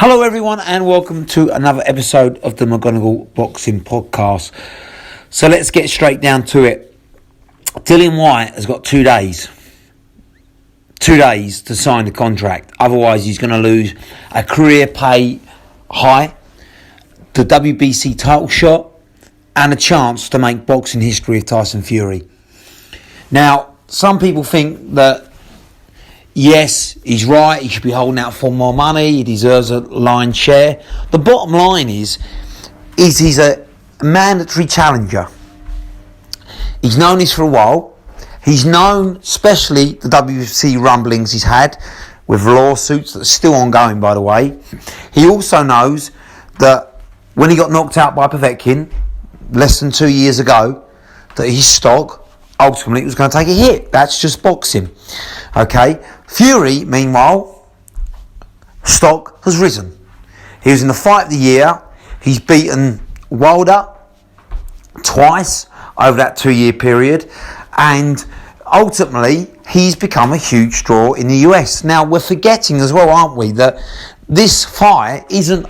Hello everyone and welcome to another episode of the McGonagall Boxing Podcast. So let's get straight down to it. Dillian Whyte has got 2 days. 2 days to sign the contract. Otherwise he's going to lose a career pay high, the WBC title shot and a chance to make boxing history of Tyson Fury. Now, some people think that yes, he's right, he should be holding out for more money, he deserves a lion's share. The bottom line is he's a mandatory challenger. He's known this for a while. He's known, especially the WBC rumblings he's had with lawsuits that are still ongoing, by the way. He also knows that when he got knocked out by Povetkin less than 2 years ago, that his stock ultimately was going to take a hit. That's just boxing. Okay? Fury, meanwhile, stock has risen. He was in the fight of the year. He's beaten Wilder twice over that 2 year period. And ultimately, he's become a huge draw in the US. Now, we're forgetting as well, aren't we, that this fight isn't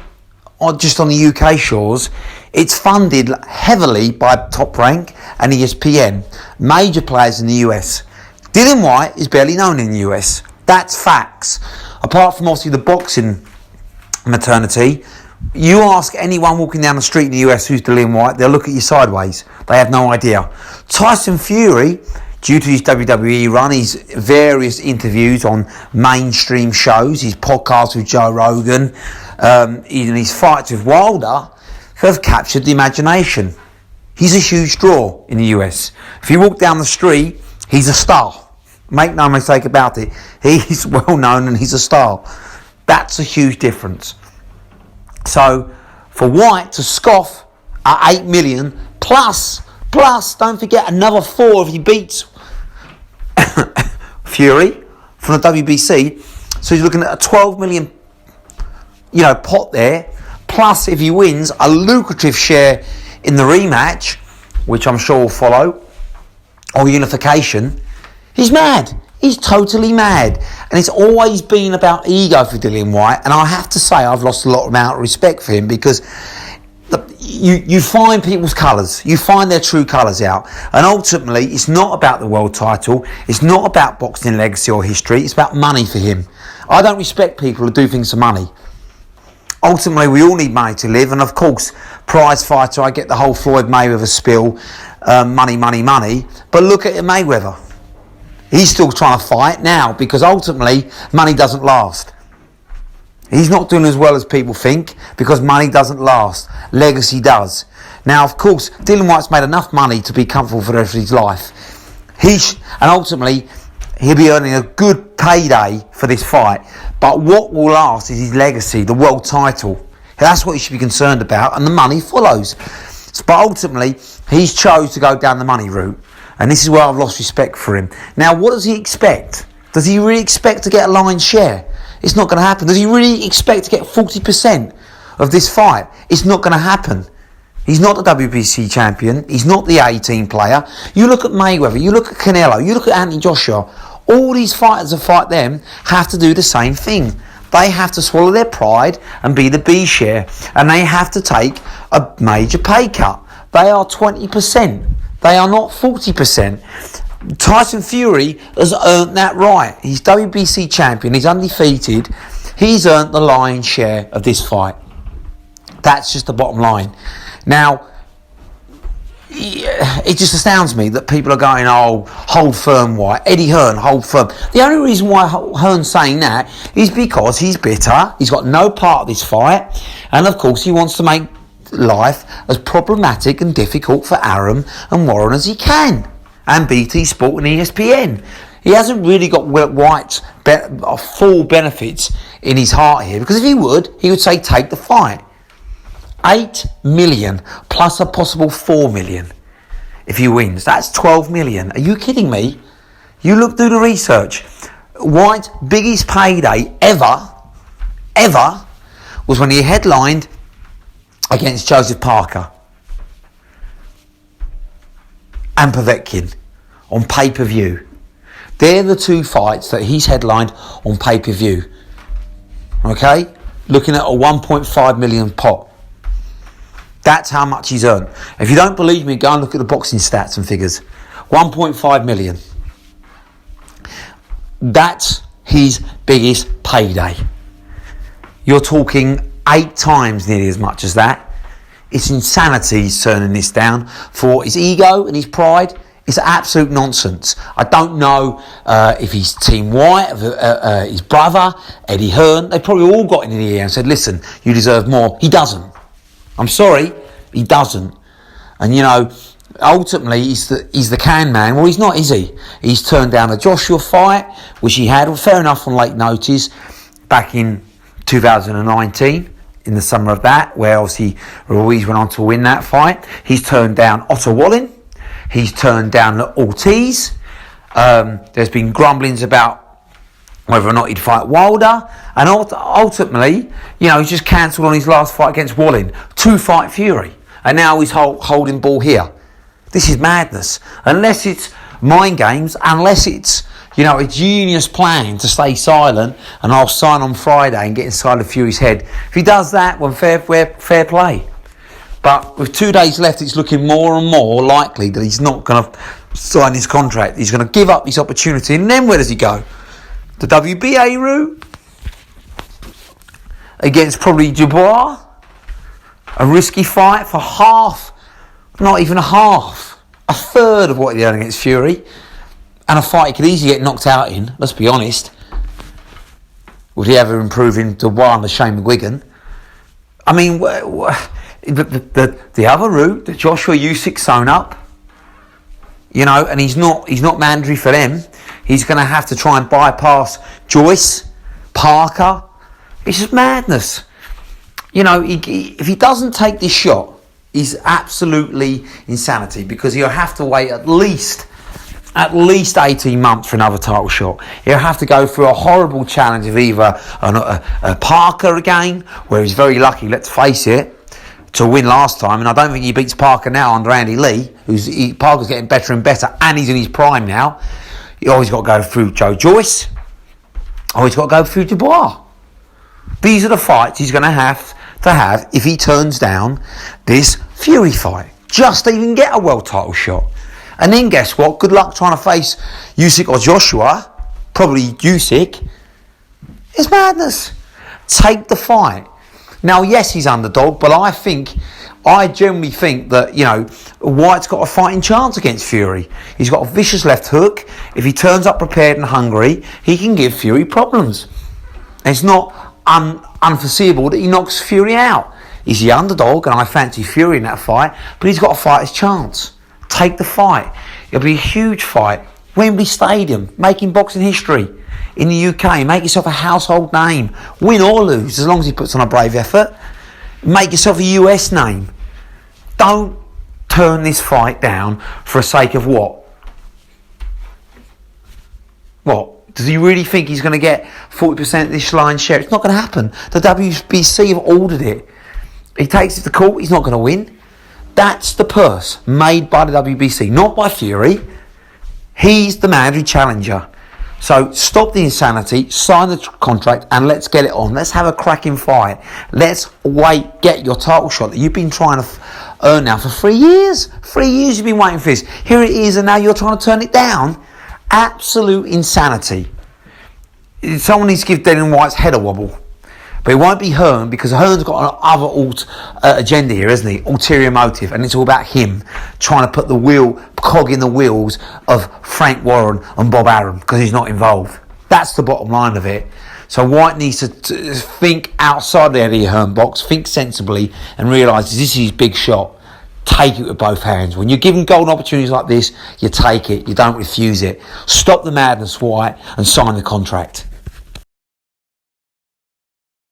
just on the UK shores. It's funded heavily by Top Rank and ESPN, major players in the US. Dillian Whyte is barely known in the US. That's facts. Apart from obviously the boxing maternity, you ask anyone walking down the street in the US who's Dillian Whyte, they'll look at you sideways. They have no idea. Tyson Fury, due to his WWE run, his various interviews on mainstream shows, his podcast with Joe Rogan, even his fights with Wilder, have captured the imagination. He's a huge draw in the US. If you walk down the street, he's a star. Make no mistake about it. He's well known and he's a star. That's a huge difference. So for Whyte to scoff at 8 million plus don't forget another 4 if he beats Fury from the WBC. So he's looking at a 12 million pot there. Plus if he wins, a lucrative share in the rematch, which I'm sure will follow, or unification. He's mad. He's totally mad. And it's always been about ego for Dillian Whyte. And I have to say, I've lost a lot amount of respect for him because you find people's colours. You find their true colours out. And ultimately, it's not about the world title. It's not about boxing legacy or history. It's about money for him. I don't respect people who do things for money. Ultimately, we all need money to live. And of course, prize fighter, I get the whole Floyd Mayweather spiel. Money. But look at Mayweather. He's still trying to fight now because ultimately money doesn't last. He's not doing as well as people think because money doesn't last. Legacy does. Now, of course, Dillian Whyte's made enough money to be comfortable for the rest of his life. And ultimately, he'll be earning a good payday for this fight. But what will last is his legacy, the world title. That's what he should be concerned about, and the money follows. But ultimately, he's chose to go down the money route. And this is where I've lost respect for him. Now, what does he expect? Does he really expect to get a lion's share? It's not going to happen. Does he really expect to get 40% of this fight? It's not going to happen. He's not the WBC champion. He's not the A-team player. You look at Mayweather. You look at Canelo. You look at Anthony Joshua. All these fighters that fight them have to do the same thing. They have to swallow their pride and be the B share. And they have to take a major pay cut. They are 20%. They are not 40%. Tyson Fury has earned that right. He's WBC champion. He's undefeated. He's earned the lion's share of this fight. That's just the bottom line. Now, it just astounds me that people are going, oh, hold firm, Whyte. Eddie Hearn, hold firm. The only reason why Hearn's saying that is because he's bitter. He's got no part of this fight. And, of course, he wants to make life as problematic and difficult for Arum and Warren as he can, and BT Sport and ESPN. He hasn't really got Whyte's full benefits in his heart here, because if he would say take the fight. 8 million plus a possible 4 million if he wins. That's 12 million. Are you kidding me? You look through the research. Whyte's biggest payday ever was when he headlined against Joseph Parker and Povetkin on pay-per-view. They're the two fights that he's headlined on pay-per-view. Okay? looking at a 1.5 million pot. That's how much he's earned. If you don't believe me, go and look at the boxing stats and figures. 1.5 million. That's his biggest payday. You're talking 8 times nearly as much as that. It's insanity he's turning this down for his ego and his pride. It's absolute nonsense. I don't know if he's Team White, his brother, Eddiehearn. They probably all got in the ear and said, listen, you deserve more. He doesn't. I'm sorry, he doesn't. And, ultimately, he's the can man. Well, he's not, is he? He's turned down a Joshua fight, which he had, well, fair enough, on late notice, back in 2019. In the summer of that, where obviously Ruiz went on to win that fight. He's turned down Otto Wallin. He's turned down Ortiz. There's been grumblings about whether or not he'd fight Wilder. And ultimately, he's just cancelled on his last fight against Wallin. 2-fight Fury. And now he's holding ball here. This is madness. Unless it's mind games, unless it's, a genius plan to stay silent and I'll sign on Friday and get inside the Fury's head. If he does that, well, fair play. But with 2 days left, it's looking more and more likely that he's not going to sign his contract. He's going to give up his opportunity. And then where does he go? The WBA route? Against probably Dubois? A risky fight for half, not even a third of what he earned against Fury. And a fight he could easily get knocked out in, let's be honest. Would he ever improve in Dubois and the Shane McGuigan? I mean, the other route that Joshua Usyk sewn up, and he's not mandatory for them. He's going to have to try and bypass Joyce, Parker. It's just madness. If he doesn't take this shot, he's absolutely insanity, because he'll have to wait at least 18 months for another title shot. He'll have to go through a horrible challenge of either a Parker again, where he's very lucky, let's face it, to win last time. And I don't think he beats Parker now under Andy Lee. Parker's getting better and better, and he's in his prime now. He's always got to go through Joe Joyce. Always got to go through Dubois. These are the fights he's going to have if he turns down this Fury fight. Just to even get a world title shot. And then guess what? Good luck trying to face Usyk or Joshua. Probably Usyk. It's madness. Take the fight. Now, yes, he's underdog, but I generally think that, White's got a fighting chance against Fury. He's got a vicious left hook. If he turns up prepared and hungry, he can give Fury problems. It's not unforeseeable that he knocks Fury out. He's the underdog, and I fancy Fury in that fight, but he's got to fight his chance. Take the fight. It'll be a huge fight. Wembley Stadium, making boxing history in the UK. Make yourself a household name. Win or lose, as long as he puts on a brave effort. Make yourself a US name. Don't turn this fight down for the sake of what? What? Does he really think he's going to get 40% of this lion's share? It's not going to happen. The WBC have ordered it. He takes it to court, he's not going to win. That's the purse made by the WBC, not by Fury. He's the mandatory challenger. So stop the insanity, sign the contract, and let's get it on. Let's have a cracking fight. Let's get your title shot that you've been trying to earn now for 3 years. 3 years you've been waiting for this. Here it is, and now you're trying to turn it down. Absolute insanity. Someone needs to give Dillian Whyte's head a wobble. But it won't be Hearn, because Hearn's got another agenda here, isn't he? Ulterior motive. And it's all about him trying to put the cog in the wheels of frankwarren and bobarum, because he's not involved. That's the bottom line of it. So Whyte needs to think outside the eddiehearn box, think sensibly, and realise this is his big shot. Take it with both hands. When you're given golden opportunities like this, you take it. You don't refuse it. Stop the madness, Whyte, and sign the contract.